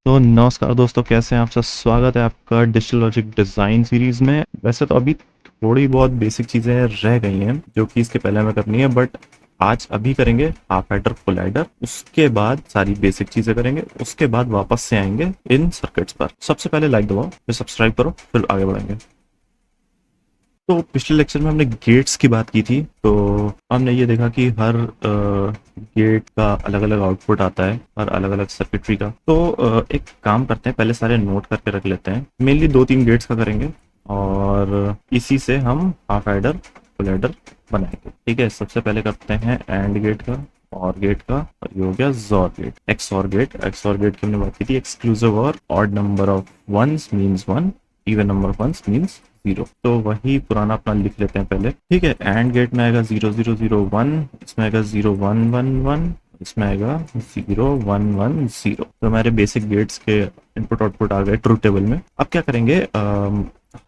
तो नमस्कार दोस्तों, कैसे हैं आप सब। स्वागत है आपका डिजिटल लॉजिक डिज़ाइन सीरीज़ में। वैसे तो अभी थोड़ी बहुत बेसिक चीज़ें रह गई हैं जो कि इसके पहले हमें करनी है, बट आज अभी करेंगे हाफ एडर फुल एडर। उसके बाद सारी बेसिक चीज़ें करेंगे, उसके बाद वापस से आएंगे इन सर्किट्स पर। सबसे पहले लाइक दबाओ, फिर सब्सक्राइब करो, फिर आगे बढ़ेंगे। तो पिछले लेक्चर में हमने गेट्स की बात की थी। तो हमने ये देखा कि हर गेट का अलग अलग आउटपुट आता है, हर अलग अलग सर्किटरी का। तो एक काम करते हैं, पहले सारे नोट करके रख लेते हैं। मेनली 2-3 गेट्स का करेंगे और इसी से हम हाफ एडर फुल एडर बनाएंगे। ठीक है, सबसे पहले करते हैं एंड गेट का, और गेट का, और ये हो गया XOR gate. XOR gate, XOR gate की हमने बात की थी। Exclusive or odd number of ones means one, even number of ones means zero. तो वही पुराना अपना लिख लेते हैं पहले। ठीक है, एंड गेट में आएगा 0 0 0 1, इसमें आएगा 0 1 1 1, इसमें आएगा 0 1 1 0। तो हमारे बेसिक गेट्स के इनपुट आउटपुट आ गए ट्रूथ टेबल में। अब क्या करेंगे,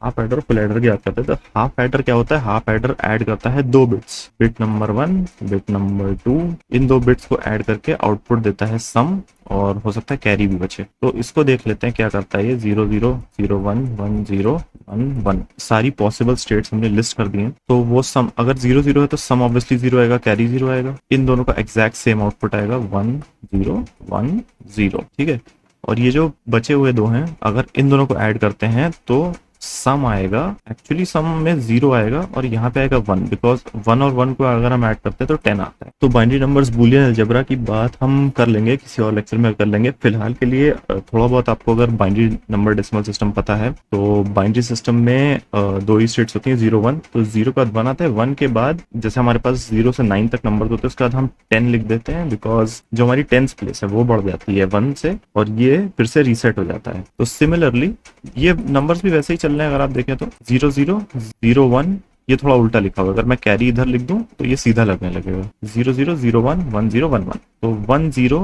हाफ एडर फुल एडर की बात करते हैं। तो हाफ एडर क्या होता है, हाफ एडर ऐड करता है 2 bits, bit number 1, bit number 2। इन 2 बिट्स को ऐड करके आउटपुट देता है सम, और हो सकता है कैरी भी बचे। तो इसको देख लेते हैं क्या करता है ये। 0 0 0 1 1 0 1 1। सारी पॉसिबल स्टेट्स हमने लिस्ट कर दी हैं। तो वो सम अगर 0 0 है तो सम ऑब्वियसली 0 आएगा, कैरी 0 आएगा। इन दोनों का एग्जैक्ट सेम आउटपुट आएगा 1 0 1 0। ठीक है, और ये जो बचे हुए दो हैं, अगर इन दोनों को ऐड करते हैं तो सम आएगा। एक्चुअली सम में 0 आएगा और यहाँ पे आएगा 1, बिकॉज 1 और 1 को अगर हम ऐड करते हैं तो 10 आता है। तो बाइनरी नंबर्स बूलियन अलजेब्रा की बात हम कर लेंगे, किसी और लेक्चर में कर लेंगे। फिलहाल के लिए थोड़ा बहुत आपको अगर बाइनरी नंबर डेसिमल सिस्टम पता है तो बाइनरी सिस्टम में 2 ही स्टेट्स होती हैं, 0 1। तो 0 के बाद 1 आता है, 1 के बाद जैसे हमारे पास 0 से 9 तक नंबर होते हैं, उसके बाद हम 10 लिख देते हैं, बिकॉज जो हमारी 10th प्लेस है वो बढ़ जाती है 1 से, और ये फिर से रीसेट हो जाता है। तो सिमिलरली ये नंबर्स भी वैसे ही चल रहे हैं। अगर आप देखें तो 0 0 0 1, ये थोड़ा उल्टा लिखा हुआ है। अगर मैं कैरी इधर लिख दूं तो ये सीधा लगने लगेगा। 0 0 0 1 1 0 1 1। तो 1 0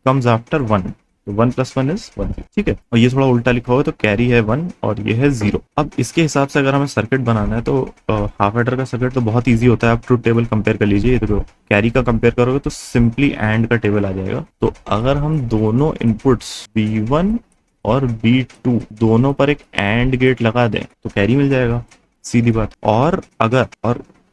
कम्स आफ्टर 1, तो 1 + 1 = 1। ठीक है, और ये थोड़ा उल्टा लिखा हुआ है, तो कैरी है 1 और ये है 0। अब इसके हिसाब से अगर हमें सर्किट बनाना है तो हाफ एडर का सर्किट तो बहुत ईजी होता है। आप ट्रूथ टेबल कंपेयर कर लीजिए। ये तो कैरी का कंपेयर करोगे तो सिंपली एंड का टेबल आ जाएगा। तो अगर हम दोनों इनपुट्स B1 और B2 दोनों पर एक एंड गेट लगा दें तो कैरी मिल जाएगा, सीधी बात। और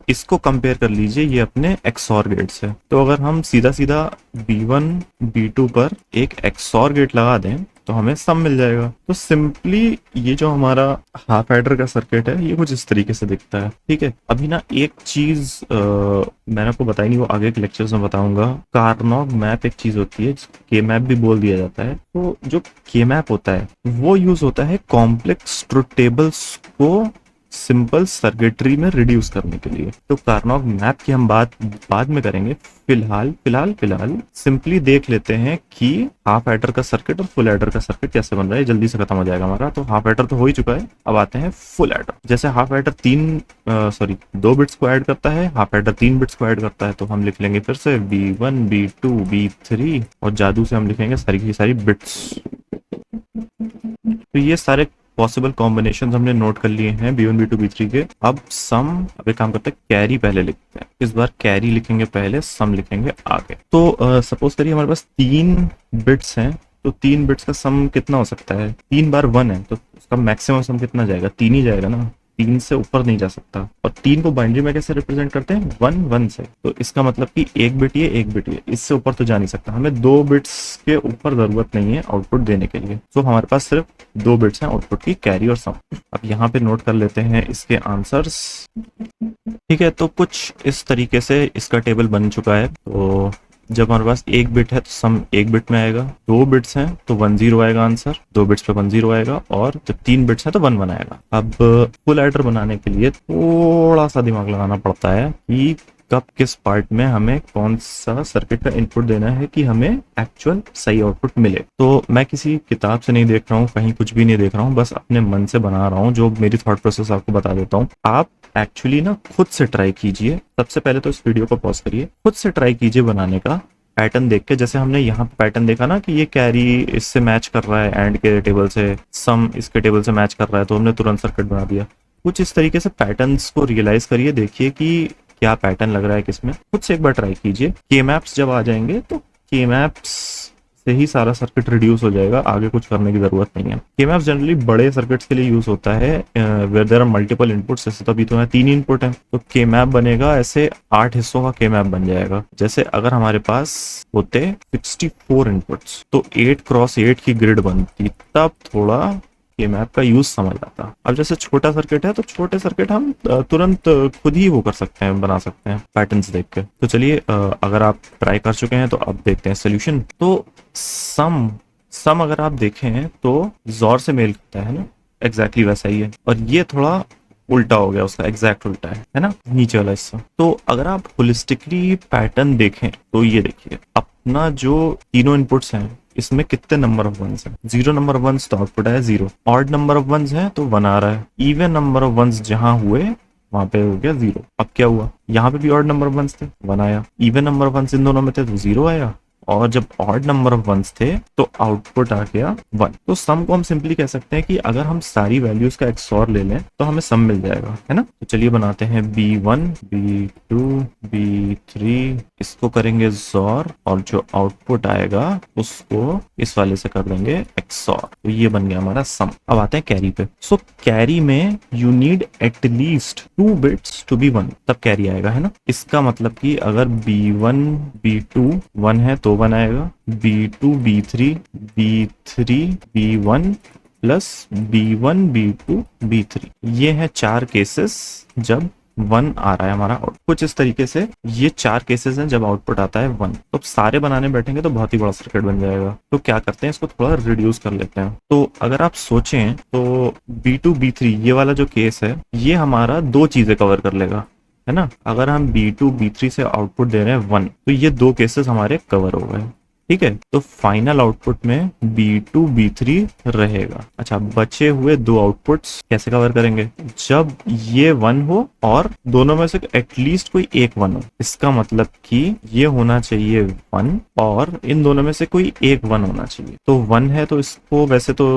इसको कंपेयर कर लीजिए, ये अपने एक्सऑर गेट से। तो अगर हम सीधा सीधा B1 B2 पर एक एक्सऑर गेट लगा दें तो हमें सम मिल जाएगा। तो सिंपली ये जो हमारा हाफ एडर का सर्किट है ये कुछ इस तरीके से दिखता है। ठीक है, अभी ना एक चीज मैंने आपको बताई नहीं, वो आगे के लेक्चर्स में बताऊंगा। कार्नोग मैप एक चीज होती है, के मैप भी बोल दिया जाता है। तो जो के मैप होता है वो यूज होता है कॉम्प्लेक्स ट्रुथ टेबल्स को सिंपल सर्किटरी में रिड्यूस करने के लिए। तो कार्नोग मैप की हम बात बाद में करेंगे। फिलहाल सिंपली देख लेते हैं कि हाफ एडर का सर्किट और फुल एडर का सर्किट कैसे बन रहा है। जल्दी से खत्म हो जाएगा हमारा। तो हाफ एडर तो हो ही चुका है, अब आते हैं फुल एडर। जैसे हाफ एडर 2 बिट्स को ऐड करता है, हाफ एडर 3 बिट्स को ऐड करता है। तो हम लिख लेंगे फिर से B1 B2 B3, और जादू से हम लिखेंगे सारी की सारी बिट्स। तो ये सारे पॉसिबल कॉम्बिनेशन हमने नोट कर लिए हैं B1 B2 B3 के। अब एक काम करते हैं, कैरी पहले लिखते हैं। इस बार कैरी लिखेंगे पहले, सम लिखेंगे आगे। तो सपोज करिए हमारे पास 3 बिट्स हैं। तो 3 बिट्स का सम कितना हो सकता है? 3 बार 1 है तो उसका मैक्सिमम सम कितना जाएगा? 3 ही जाएगा ना, 3 से ऊपर नहीं जा सकता। और 3 को बाइनरी में कैसे रिप्रेजेंट करते हैं? 1 1 से। तो इसका मतलब कि 1 बिट ये 1 बिट ये, इससे ऊपर तो जा नहीं सकता। हमें 2 बिट्स के ऊपर जरूरत नहीं है आउटपुट देने के लिए। तो हमारे पास सिर्फ 2 बिट्स हैं आउटपुट की, कैरी और सम। अब यहाँ पे नोट कर लेते हैं इसके आंसर्स। ठीक है, तो कुछ इस तरीके से इसका टेबल बन चुका है। तो जब हमारे पास 1 बिट है तो सम 1 बिट में आएगा, 2 बिट्स हैं तो 1 0 आएगा आंसर, 2 बिट्स पे 1 0 आएगा, और जब 3 बिट्स हैं तो 1 1 आएगा। अब फुल एडर बनाने के लिए थोड़ा सा दिमाग लगाना पड़ता है कि कब किस पार्ट में हमें कौन सा सर्किट का इनपुट देना है कि हमें एक्चुअल सही आउटपुट मिले। तो मैं किसी किताब से नहीं देख रहा हूँ, कहीं कुछ भी नहीं देख रहा हूँ, बस अपने मन से बना रहा हूँ। जो मेरी थॉट प्रोसेस आपको बता देता हूँ। आप एक्चुअली ना खुद से ट्राई कीजिए। सबसे पहले तो इस वीडियो को पॉज करिए, खुद से ट्राई कीजिए बनाने का, पैटर्न देख के। जैसे हमने यहाँ पैटर्न देखा ना कि ये कैरी इससे मैच कर रहा है एंड के टेबल से, सम इसके टेबल से मैच कर रहा है, तो हमने तुरंत सर्किट बना दिया। कुछ इस तरीके से पैटर्न्स को रियलाइज करिए, देखिए कि क्या पैटर्न लग रहा है किसमें। खुद से एक बार ट्राई कीजिए। के मैप्स जब आ जाएंगे तो के मैप्स से ही सारा सर्किट रिड्यूस हो जाएगा, आगे कुछ करने की जरूरत नहीं है। के मैप्स जनरली बड़े सर्किट्स के लिए यूज होता है where there are multiple inputs. जैसे तो अभी तो है 3 इनपुट है, तो के मैप बनेगा ऐसे 8 हिस्सों का के मैप बन जाएगा। जैसे अगर हमारे पास होते 64 इनपुट्स तो 8x8 की ग्रिड बनती, तब थोड़ा के मैप का यूज समझ आता। अब जैसे छोटा सर्किट है तो छोटे सर्किट हम तुरंत खुद ही वो कर सकते हैं, बना सकते हैं पैटर्न्स देख के। तो चलिए अगर आप ट्राई कर चुके हैं तो अब देखते हैं सोल्यूशन। तो सम अगर आप देखें तो जोर से मेल करता है ना, एग्जैक्टली वैसा ही है। और ये थोड़ा उल्टा हो गया, उसका एग्जैक्ट उल्टा है ना, नीचे वाला हिस्सा। तो अगर आप होलिस्टिकली पैटर्न देखें तो ये देखिए, अपना जो तीनों इनपुट्स हैं इसमें कितने नंबर ऑफ वंस हैं? 0 नंबर ऑफ वंस तो आउटपुट है 0। ऑड नंबर ऑफ वंस है तो 1 आ रहा है। इवन नंबर ऑफ वंस जहां हुए वहां पे हो गया 0। अब क्या हुआ, यहाँ पे भी ऑड नंबर ऑफ वंस थे, 1 आया। इवन नंबर ऑफ वंस इन दोनों में थे तो 0 आया। और जब ऑड नंबर ऑफ वंस थे तो आउटपुट आ गया 1। तो सम को हम सिंपली कह सकते हैं कि अगर हम सारी वैल्यूज का XOR ले लें तो हमें सम मिल जाएगा, है ना। तो चलिए बनाते हैं B1 B2 B3, इसको करेंगे XOR और जो आउटपुट आएगा उसको इस वाले से कर देंगे XOR। तो ये बन गया हमारा सम। अब आते हैं कैरी पे। सो कैरी में you need at least 2 bits to be 1, तब कैरी आएगा, है ना। इसका मतलब कि अगर B1 B2 1 है तो 1 आएगा, B2 B3 B3 B1 plus B1 B2 B3। ये है 4 केसेस जब 1 आ रहा है हमारा आउटपुट। कुछ इस तरीके से ये 4 केसेस हैं जब आउटपुट आता है 1। तो सारे बनाने बैठेंगे तो बहुत ही बड़ा सर्किट बन जाएगा। तो क्या करते हैं, इसको थोड़ा रिड्यूस कर लेते हैं। तो अगर आप सोचें तो B2 B3 ये वाला जो केस है ये हमारा 2 चीजें कवर कर लेगा, है ना। अगर हम B2 B3 से आउटपुट दे रहे हैं 1 तो ये 2 केसेस हमारे कवर हो गए, ठीक है। तो फाइनल आउटपुट में B2 B3 रहेगा। अच्छा, बचे हुए 2 आउटपुट्स कैसे कवर करेंगे, जब ये 1 हो और दोनों में से एटलीस्ट कोई एक 1 हो। इसका मतलब कि ये होना चाहिए 1 और इन दोनों में से कोई एक 1 होना चाहिए। तो 1 है तो इसको वैसे तो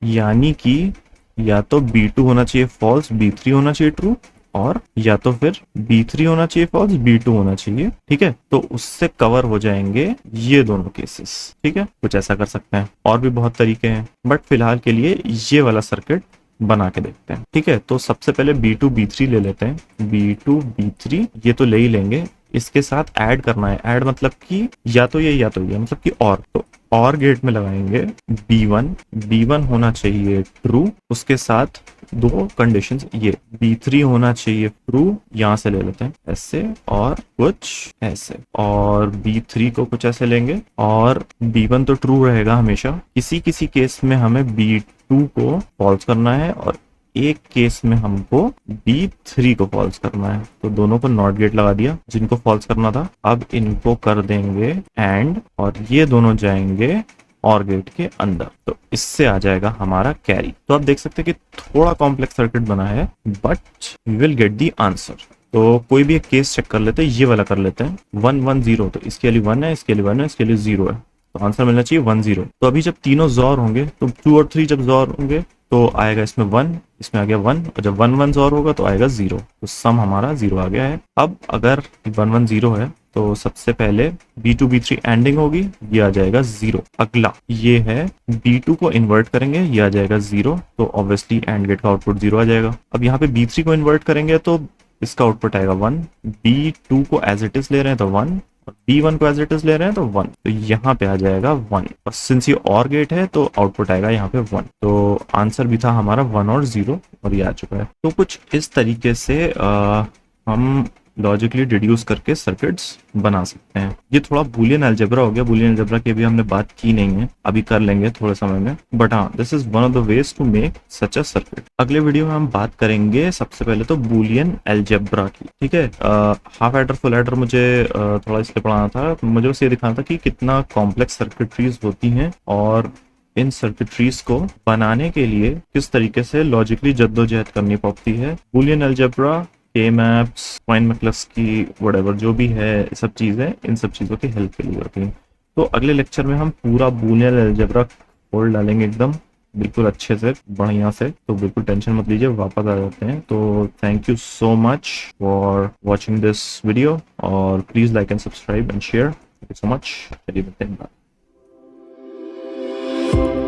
यानी कि या तो B2 होना चाहिए फॉल्स, B3 होना चाहिए ट्रू, और या तो फिर B3 होना चाहिए फॉल्स, B2 होना चाहिए, ठीक है। तो उससे कवर हो जाएंगे ये दोनों केसेस, ठीक है। कुछ ऐसा कर सकते हैं, और भी बहुत तरीके हैं, बट फिलहाल के लिए ये वाला सर्किट बना के देखते हैं, ठीक है। तो सबसे पहले B2 B3 ले लेते हैं। B2 B3 ये तो ले ही लेंगे, इसके साथ ऐड करना है। ऐड मतलब कि या तो ये मतलब कि और, तो और गेट में लगाएंगे B1 होना चाहिए ट्रू, उसके साथ 2 कंडीशंस, ये B3 होना चाहिए ट्रू, यहां से ले लेते हैं ऐसे और कुछ ऐसे, और B3 को कुछ ऐसे लेंगे, और B1 तो ट्रू रहेगा हमेशा। किसी किसी केस में हमें B2 को फॉल्स करना है और एक केस में हमको B3 को फॉल्स करना है। तो दोनों को नॉट गेट लगा दिया जिनको फॉल्स करना था। अब इनको कर देंगे एंड, और ये दोनों जाएंगे और गेट के अंदर। तो इससे आ जाएगा हमारा कैरी। तो आप देख सकते हैं कि थोड़ा कॉम्प्लेक्स सर्किट बना है, but we will get the answer. तो कोई भी एक केस चेक कर लेते हैं, ये वाला कर लेते हैं 1 1 0। तो इसके लिए 1 है, इसके लिए 1 है, इसके लिए 0 है, तो आंसर मिलना चाहिए 1 0। तो अभी जब तीनों जोर होंगे तो 2 और 3 जब जोर होंगे तो आएगा इसमें 1, इसमें आ गया 1, और जब 1 1 जोर होगा तो आएगा 0। तो सम हमारा 0 आ गया है। अब अगर 1 1 0 है तो सबसे पहले B2 B3 एंडिंग होगी, ये आ जाएगा 0। अगला ये है B2 को इन्वर्ट करेंगे, ये आ जाएगा 0। तो ऑब्वियसली एंड गेट का आउटपुट 0 आ जाएगा। अब यहाँ पे B3 को इन्वर्ट करेंगे तो इसका आउटपुट आएगा 1। B2 को एज इट इज ले रहे हैं तो 1, और B1 को एज इट इज ले रहे हैं तो 1। तो यहाँ पे आ जाएगा 1, और सिंस ये और गेट है तो आउटपुट आएगा यहाँ पे 1। तो आंसर भी था हमारा 1 और 0, और ये आ चुका है। तो कुछ इस तरीके से हम लॉजिकली डिड्यूस करके सर्किट्स बना सकते हैं। ये थोड़ा बूलियन अलजेब्रा हो गया। बूलियन अलजेब्रा की अभी हमने बात की नहीं है, अभी कर लेंगे थोड़े समय में, बट हाँ, this is one of the ways to make such a circuit. अगले वीडियो में हम बात करेंगे सबसे पहले तो बूलियन अलजेब्रा की, ठीक है। हाफ एडर फुल एडर मुझे थोड़ा इसलिए पढ़ाना था, मुझे बस ये दिखाना था कि कितना कॉम्प्लेक्स सर्किटरीज होती हैं, और इन सर्किटरीज को बनाने के लिए किस तरीके से लॉजिकली जद्दोजहद करनी पड़ती है। बूलियन अलजेब्रा, के मैप्स, फाइन मैक्लस्की, व्हाटएवर जो भी है सब चीजें, इन सब चीजों की हेल्प के लिए होती हैं। तो अगले लेक्चर में हम पूरा बूलियन अलजेब्रा खोल डालेंगे एकदम बिल्कुल अच्छे से, बढ़िया से। तो बिल्कुल टेंशन मत लीजिए, वापस आ जाते हैं। तो thank you so much for watching this video, और please like and subscribe and share. Thank you so much. चलिए मिलते हैं। है।